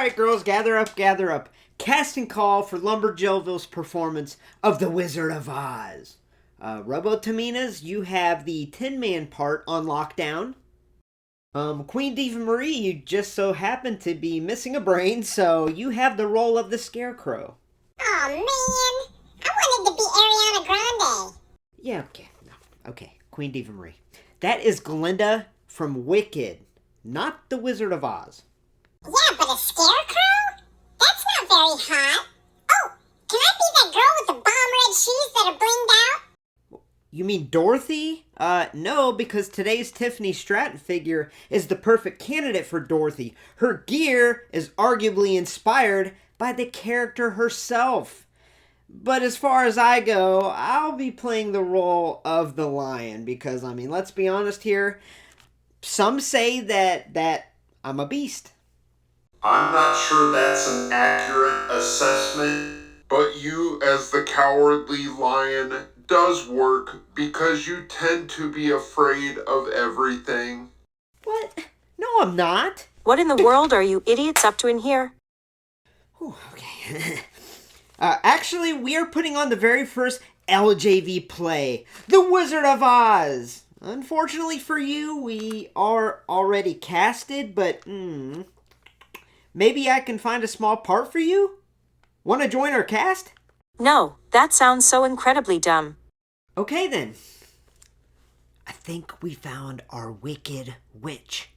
Alright, girls, gather up, gather up. Casting call for Lumberjillville's performance of The Wizard of Oz. Robo-Taminas, you have the Tin Man part on lockdown. Queen Diva Marie, you just so happen to be missing a brain, so you have the role of the Scarecrow. Oh man, I wanted to be Ariana Grande. Yeah, okay. No, okay, Queen Diva Marie. That is Glinda from Wicked, not The Wizard of Oz. Yeah, but a scarecrow? That's not very hot. Oh, can I be that girl with the bomb red shoes that are blinged out? You mean Dorothy? No, because today's Tiffany Stratton figure is the perfect candidate for Dorothy. Her gear is arguably inspired by the character herself. But as far as I go, I'll be playing the role of the lion because, I mean, let's be honest here. Some say that I'm a beast. I'm not sure that's an accurate assessment, but you as the cowardly lion does work because you tend to be afraid of everything. What? No, I'm not. What in the world are you idiots up to in here? Whew, okay. Actually, we are putting on the very first LJV play, The Wizard of Oz. Unfortunately for you, we are already casted, but maybe I can find a small part for you? Want to join our cast? No, that sounds so incredibly dumb. Okay then. I think we found our wicked witch.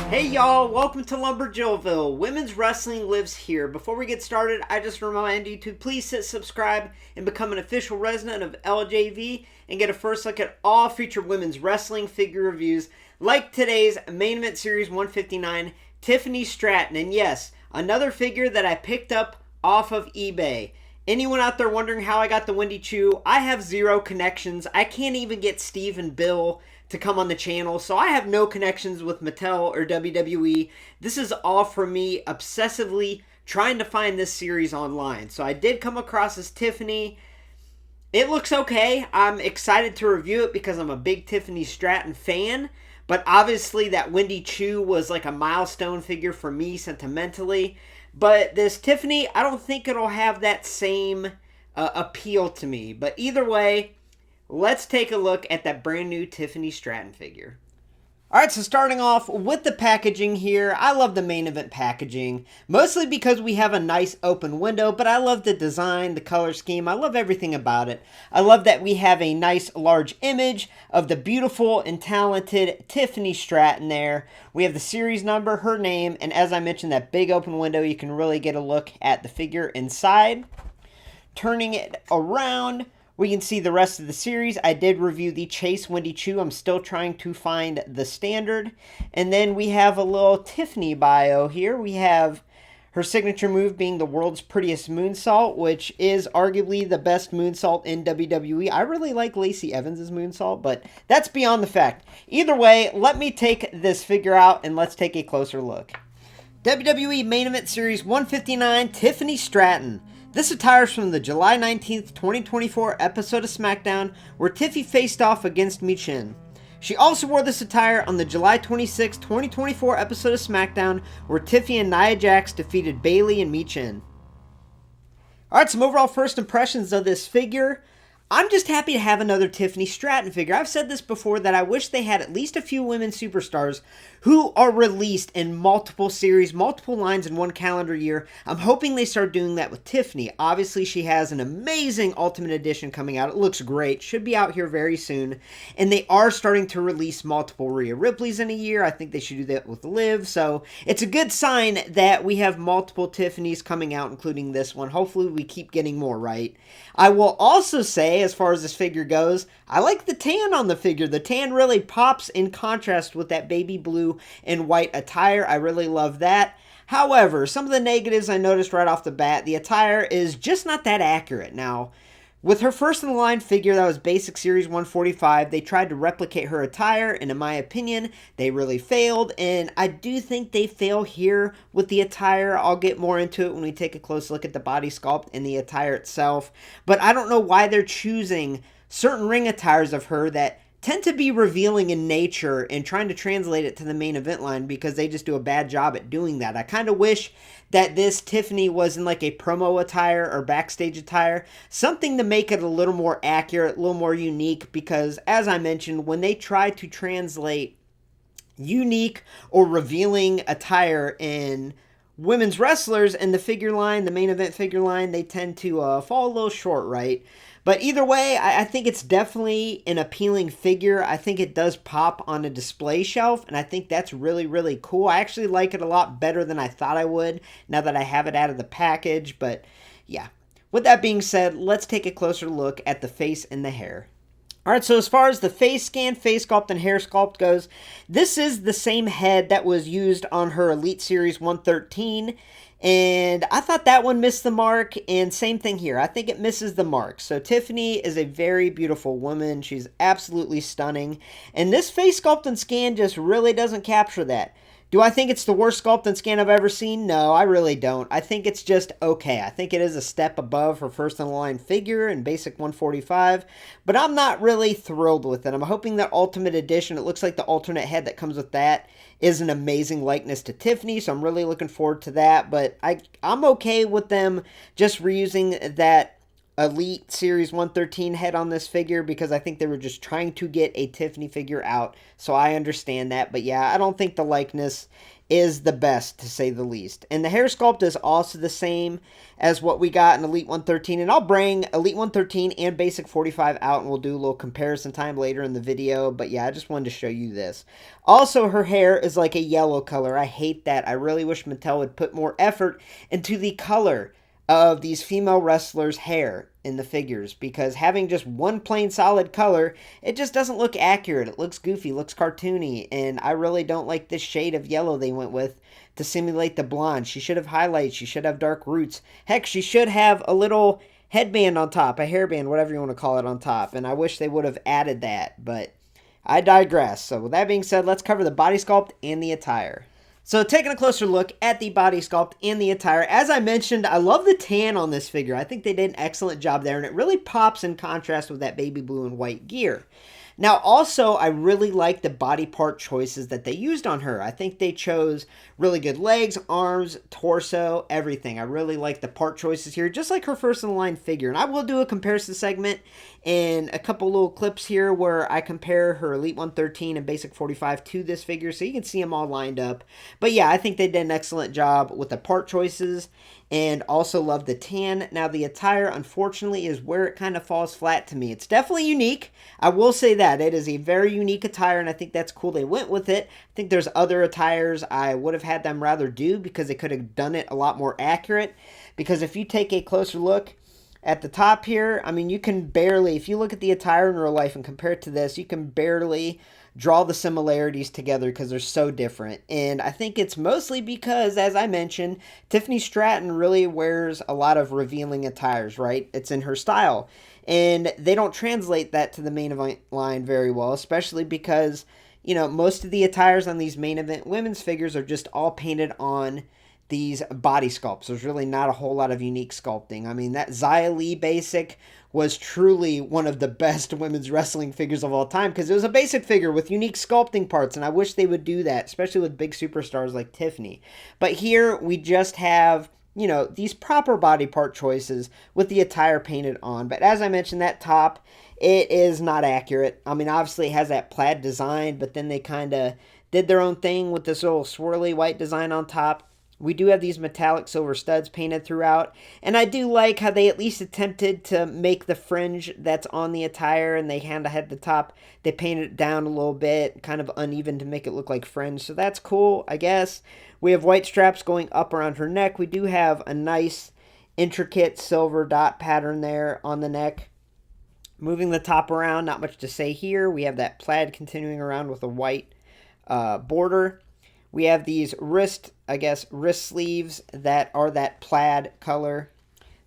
Hey y'all, welcome to Lumberjillville. Women's wrestling lives here. Before we get started, I just remind you to please hit subscribe and become an official resident of LJV and get a first look at all future women's wrestling figure reviews like today's Main Event Series 159, Tiffany Stratton. And yes, another figure that I picked up off of eBay. Anyone out there wondering how I got the Wendy Choo? I have zero connections. I can't even get Steve and Bill to come on the channel, so I have no connections with Mattel or WWE. This is all from me obsessively trying to find this series online. So I did come across this Tiffany. It looks okay. I'm excited to review it because I'm a big Tiffany Stratton fan, but obviously that Wendy Choo was like a milestone figure for me sentimentally. But this Tiffany, I don't think it'll have that same appeal to me. But either way, let's take a look at that brand new Tiffany Stratton figure. Alright, so starting off with the packaging here, I love the main event packaging, mostly because we have a nice open window, but I love the design, the color scheme, I love everything about it. I love that we have a nice large image of the beautiful and talented Tiffany Stratton there. We have the series number, her name, and as I mentioned, that big open window, you can really get a look at the figure inside. Turning it around, we can see the rest of the series. I did review the Chase Wendy Choo. I'm still trying to find the standard. And then we have a little Tiffany bio here. We have her signature move being the world's prettiest moonsault, which is arguably the best moonsault in WWE. I really like Lacey Evans' moonsault, but that's beyond the fact. Either way, let me take this figure out and let's take a closer look. WWE Main Event Series 159, Tiffany Stratton. This attire is from the July 19th, 2024 episode of SmackDown, where Tiffy faced off against Michin. She also wore this attire on the July 26th, 2024 episode of SmackDown, where Tiffy and Nia Jax defeated Bayley and Michin. Alright, some overall first impressions of this figure. I'm just happy to have another Tiffany Stratton figure. I've said this before that I wish they had at least a few women superstars who are released in multiple series, multiple lines in one calendar year. I'm hoping they start doing that with Tiffany. Obviously, she has an amazing Ultimate Edition coming out. It looks great. Should be out here very soon. And they are starting to release multiple Rhea Ripleys in a year. I think they should do that with Liv. So it's a good sign that we have multiple Tiffanys coming out, including this one. Hopefully, we keep getting more, right? I will also say, as far as this figure goes, I like the tan on the figure. The tan really pops in contrast with that baby blue and white attire. I really love that. However, some of the negatives I noticed right off the bat, the attire is just not that accurate. Now, with her first in the line figure that was Basic Series 145, they tried to replicate her attire, and in my opinion, they really failed, and I do think they fail here with the attire. I'll get more into it when we take a close look at the body sculpt and the attire itself, but I don't know why they're choosing certain ring attires of her that tend to be revealing in nature and trying to translate it to the main event line because they just do a bad job at doing that. I kind of wish that this Tiffany was in like a promo attire or backstage attire, something to make it a little more accurate, a little more unique, because as I mentioned, when they try to translate unique or revealing attire in women's wrestlers and the figure line, the main event figure line, they tend to fall a little short, right? But either way, I think it's definitely an appealing figure. I think it does pop on a display shelf, and I think that's really, really cool. I actually like it a lot better than I thought I would now that I have it out of the package. But yeah, with that being said, let's take a closer look at the face and the hair. Alright, so as far as the face scan, face sculpt, and hair sculpt goes, this is the same head that was used on her Elite Series 113, and I thought that one missed the mark, and same thing here. I think it misses the mark. So Tiffany is a very beautiful woman. She's absolutely stunning, and this face sculpt and scan just really doesn't capture that. Do I think it's the worst sculpt and scan I've ever seen? No, I really don't. I think it's just okay. I think it is a step above her first in the line figure in Basic 145, but I'm not really thrilled with it. I'm hoping that Ultimate Edition, it looks like the alternate head that comes with that is an amazing likeness to Tiffany, so I'm really looking forward to that, but I'm okay with them just reusing that Elite Series 113 head on this figure because I think they were just trying to get a Tiffany figure out, so I understand that. But yeah, I don't think the likeness is the best, to say the least. And the hair sculpt is also the same as what we got in Elite 113, and I'll bring Elite 113 and Basic 45 out, and we'll do a little comparison time later in the video. But yeah, I just wanted to show you this. Also, her hair is like a yellow color. I hate that. I really wish Mattel would put more effort into the color of these female wrestlers' hair in the figures, because having just one plain solid color, it just doesn't look accurate. It looks goofy, looks cartoony, and I really don't like this shade of yellow they went with to simulate the blonde. She should have highlights, she should have dark roots. Heck, she should have a little headband on top, a hairband, whatever you want to call it, on top, and I wish they would have added that, but I digress. So with that being said, let's cover the body sculpt and the attire. So taking a closer look at the body sculpt and the attire, as I mentioned, I love the tan on this figure. I think they did an excellent job there, and it really pops in contrast with that baby blue and white gear. Now, also, I really like the body part choices that they used on her. I think they chose really good legs, arms, torso, everything. I really like the part choices here, just like her first in the line figure. And I will do a comparison segment and a couple little clips here where I compare her Elite 113 and Basic 45 to this figure, so you can see them all lined up. But yeah, I think they did an excellent job with the part choices, and also love the tan. Now, the attire, unfortunately, is where it kind of falls flat to me. It's definitely unique. I will say that. It is a very unique attire, and I think that's cool they went with it. I think there's other attires I would have had them rather do because they could have done it a lot more accurate. Because if you take a closer look at the top here, I mean, you can barely, if you look at the attire in real life and compare it to this, you can barely draw the similarities together because they're so different. And I think it's mostly because, as I mentioned, Tiffany Stratton really wears a lot of revealing attires, right? It's in her style. And they don't translate that to the main event line very well, especially because, you know, most of the attires on these main event women's figures are just all painted on these body sculpts. There's really not a whole lot of unique sculpting. I mean, that Xia Li basic was truly one of the best women's wrestling figures of all time because it was a basic figure with unique sculpting parts, and I wish they would do that, especially with big superstars like Tiffany. But here we just have these proper body part choices with the attire painted on. But as I mentioned, that top, it is not accurate. I mean, obviously it has that plaid design, but then they kind of did their own thing with this little swirly white design on top. We do have these metallic silver studs painted throughout, and I do like how they at least attempted to make the fringe that's on the attire, and they kind of had the top, they painted it down a little bit, kind of uneven to make it look like fringe, so that's cool, I guess. We have white straps going up around her neck. We do have a nice, intricate silver dot pattern there on the neck. Moving the top around, not much to say here. We have that plaid continuing around with a white border. We have these wrist sleeves that are that plaid color.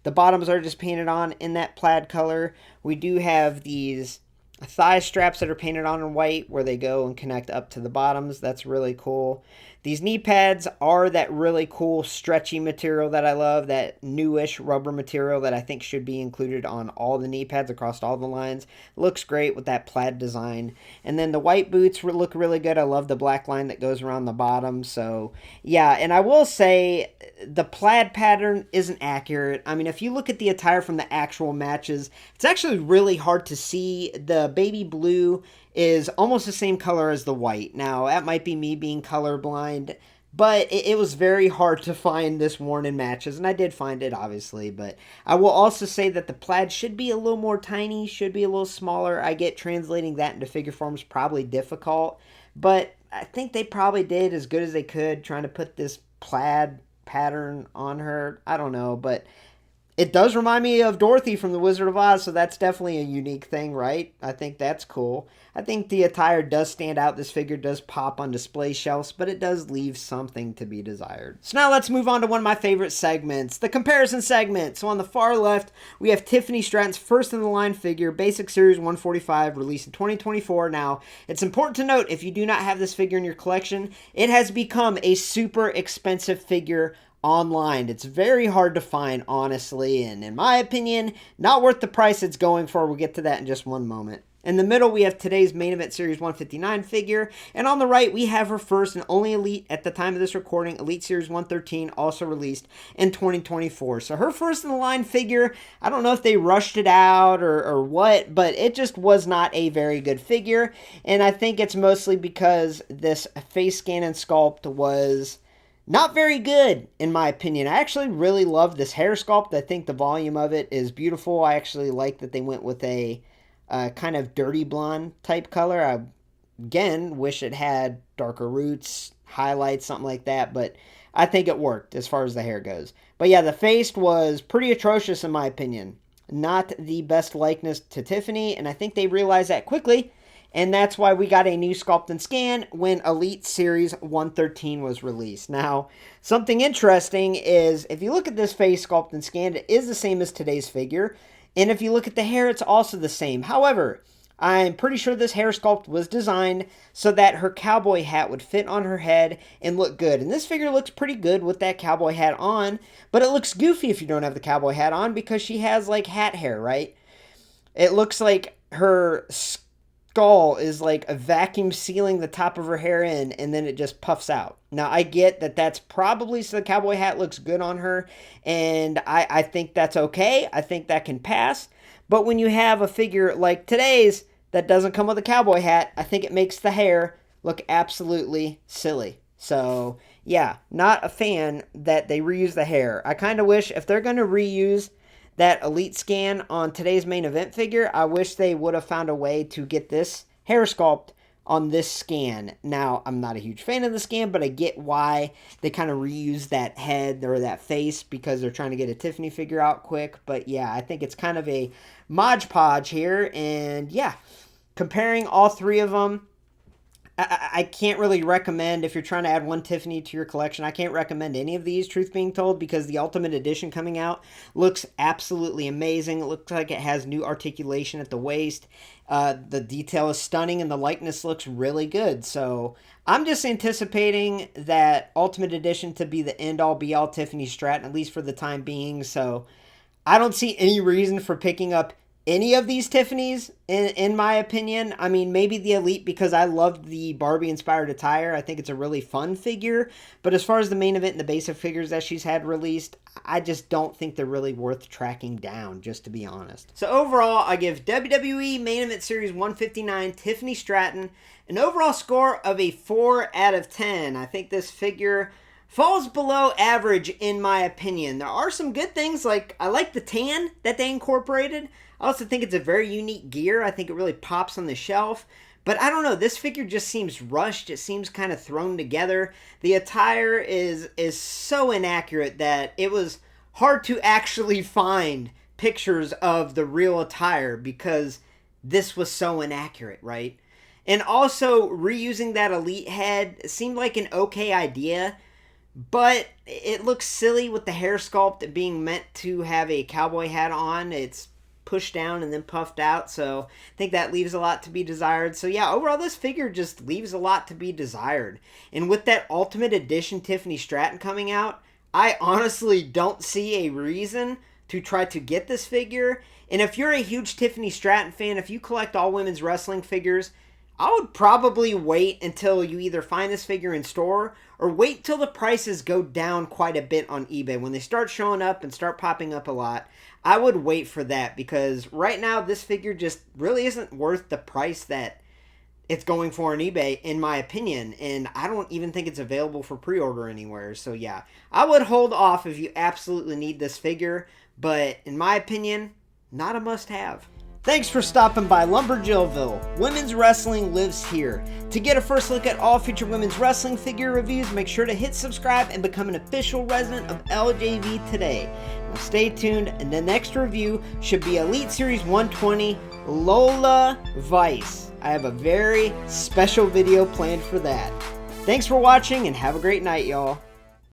The bottoms are just painted on in that plaid color. We do have these thigh straps that are painted on in white where they go and connect up to the bottoms. That's really cool. These knee pads are that really cool stretchy material that I love, that newish rubber material that I think should be included on all the knee pads across all the lines. Looks great with that plaid design. And then the white boots look really good. I love the black line that goes around the bottom. So yeah, and I will say the plaid pattern isn't accurate. I mean, if you look at the attire from the actual matches, it's actually really hard to see. The baby blue is almost the same color as the white. Now, that might be me being colorblind, but it was very hard to find this worn in matches, and I did find it, obviously. But I will also say that the plaid should be a little more tiny, should be a little smaller. I get translating that into figure forms probably difficult, but I think they probably did as good as they could trying to put this plaid pattern on her. I don't know, but it does remind me of Dorothy from The Wizard of Oz, so that's definitely a unique thing, right? I think that's cool. I think the attire does stand out. This figure does pop on display shelves, but it does leave something to be desired. So now let's move on to one of my favorite segments, the comparison segment. So on the far left, we have Tiffany Stratton's first in the line figure, Basic Series 145, released in 2024. Now, it's important to note, if you do not have this figure in your collection, it has become a super expensive figure online. It's very hard to find, honestly, and in my opinion, not worth the price it's going for. We'll get to that in just one moment. In the middle, we have today's main event Series 159 figure, and on the right, we have her first and only Elite, at the time of this recording, Elite Series 113, also released in 2024. So her first in the line figure, I don't know if they rushed it out or what, but it just was not a very good figure, and I think it's mostly because this face scan and sculpt was not very good, in my opinion. I actually really love this hair sculpt. I think the volume of it is beautiful. I actually like that they went with a kind of dirty blonde type color. I, again, wish it had darker roots, highlights, something like that, but I think it worked as far as the hair goes. But yeah, the face was pretty atrocious, in my opinion. Not the best likeness to Tiffany, and I think they realized that quickly, and that's why we got a new sculpt and scan when Elite Series 113 was released. Now, something interesting is, if you look at this face sculpt and scan, it is the same as today's figure. And if you look at the hair, it's also the same. However, I'm pretty sure this hair sculpt was designed so that her cowboy hat would fit on her head and look good. And this figure looks pretty good with that cowboy hat on, but it looks goofy if you don't have the cowboy hat on because she has like hat hair, right? It looks like her skull is like a vacuum sealing the top of her hair in, and then it just puffs out. Now, I get that that's probably so the cowboy hat looks good on her, and I think that's okay. I think that can pass. But when you have a figure like today's that doesn't come with a cowboy hat, I think it makes the hair look absolutely silly. So, yeah, not a fan that they reuse the hair. I kind of wish, if they're going to reuse that Elite scan on today's main event figure, I wish they would have found a way to get this hair sculpt on this scan. Now, I'm not a huge fan of the scan, but I get why they kind of reuse that head or that face because they're trying to get a Tiffany figure out quick. But yeah, I think it's kind of a Mod Podge here. And yeah, comparing all three of them, I can't really recommend, if you're trying to add one Tiffany to your collection, I can't recommend any of these, truth being told, because the Ultimate Edition coming out looks absolutely amazing. It looks like it has new articulation at the waist. The detail is stunning, and the likeness looks really good. So I'm just anticipating that Ultimate Edition to be the end-all, be-all Tiffany Stratton, at least for the time being. So I don't see any reason for picking up any of these Tiffany's, in my opinion. I mean, maybe the Elite because I loved the Barbie-inspired attire. I think it's a really fun figure. But as far as the main event and the basic figures that she's had released, I just don't think they're really worth tracking down, just to be honest. So overall, I give WWE Main Event Series 159 Tiffany Stratton an overall score of a 4 out of 10. I think this figure falls below average in my opinion. There are some good things, like I like the tan that they incorporated. I also think it's a very unique gear. I think it really pops on the shelf. But I don't know, this figure just seems rushed. It seems kind of thrown together. The attire is so inaccurate that it was hard to actually find pictures of the real attire because this was so inaccurate, right? And also, reusing that Elite head seemed like an okay idea, but it looks silly with the hair sculpt being meant to have a cowboy hat on. It's pushed down and then puffed out, so I think that leaves a lot to be desired. So yeah, overall this figure just leaves a lot to be desired. And with that Ultimate Edition Tiffany Stratton coming out, I honestly don't see a reason to try to get this figure. And if you're a huge Tiffany Stratton fan, if you collect all women's wrestling figures, I would probably wait until you either find this figure in store or wait till the prices go down quite a bit on eBay. When they start showing up and start popping up a lot, I would wait for that because right now this figure just really isn't worth the price that it's going for on eBay, in my opinion. And I don't even think it's available for pre-order anywhere. So yeah, I would hold off if you absolutely need this figure. But in my opinion, not a must-have. Thanks for stopping by Lumberjillville. Women's wrestling lives here. To get a first look at all future women's wrestling figure reviews, make sure to hit subscribe and become an official resident of LJV today. Now stay tuned, and the next review should be Elite Series 120 Lola Vice. I have a very special video planned for that. Thanks for watching and have a great night, y'all.